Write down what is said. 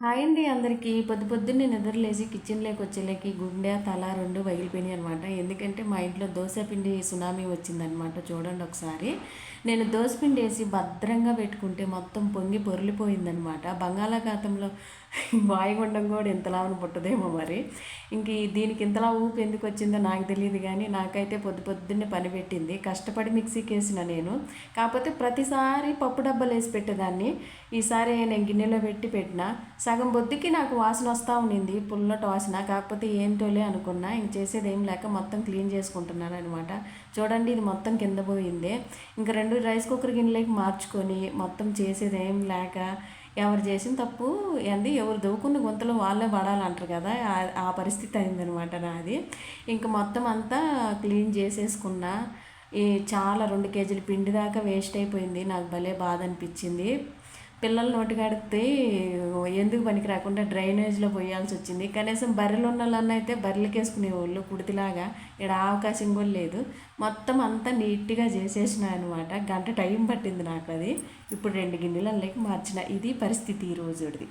Hi అండి అందరికీ. పొద్దున్నే నిద్రలేసి కిచెన్లోకి వచ్చేలేకి గుండె తల రెండు పగిలిపోయినాయి అనమాట. ఎందుకంటే మా ఇంట్లో దోశ పిండి సునామీ వచ్చిందనమాట. చూడండి ఒకసారి. నేను దోశ పిండి వేసి భద్రంగా పెట్టుకుంటే మొత్తం పొంగి పొర్లిపోయిందనమాట. బంగాళాఖాతంలో వాయుగుండం కూడా ఇంతలావన పుట్టదేమో మరి. ఇంక దీనికి ఇంతలా ఊపి ఎందుకు వచ్చిందో నాకు తెలియదు, కానీ నాకైతే పొద్దున్నే పని పెట్టింది. కష్టపడి మిక్సీకి వేసిన నేను. కాకపోతే ప్రతిసారి పప్పు డబ్బాలు వేసి పెట్టేదాన్ని. ఈసారి నేను గిన్నెలో పెట్టి పెట్టిన సగం బొద్దుకి నాకు వాసన వస్తూ ఉండింది, పుల్లటి వాసన. కాకపోతే ఏంటోలే అనుకున్నా. ఇంక చేసేది ఏం లేక మొత్తం క్లీన్ చేసుకుంటున్నాను అనమాట. చూడండి, ఇది మొత్తం కింద పోయింది. ఇంకా రెండు రైస్ కుక్కర్ గిన్నెలకి మార్చుకొని మొత్తం చేసేది ఏం లేక ఎవరు చేసిన తప్పు ఏంది, ఎవరు దవ్వుకున్న గుంతలు వాళ్ళే పడాలంటారు కదా, ఆ పరిస్థితి అయిందనమాట నాది. ఇంక మొత్తం అంతా క్లీన్ చేసేసుకున్నా. ఈ చాలా 2 కేజీల పిండి దాకా వేస్ట్ అయిపోయింది. నాకు భలే బాధ అనిపించింది. పిల్లల నోటికాడితే ఎందుకు పనికి రాకుండా డ్రైనేజ్లో పోయాల్సి వచ్చింది. కనీసం బర్రెలు ఉన్న వాళ్ళన్న అయితే బర్రెలకి వేసుకునేవాళ్ళు కుడితిలాగా. ఇక్కడ అవకాశం కూడా లేదు. మొత్తం అంతా నీట్గా చేసేసిన అనమాట. గంట టైం పట్టింది నాకు అది. ఇప్పుడు 2 గిన్నెలలోకి మార్చిన. ఇది పరిస్థితి ఈరోజుది.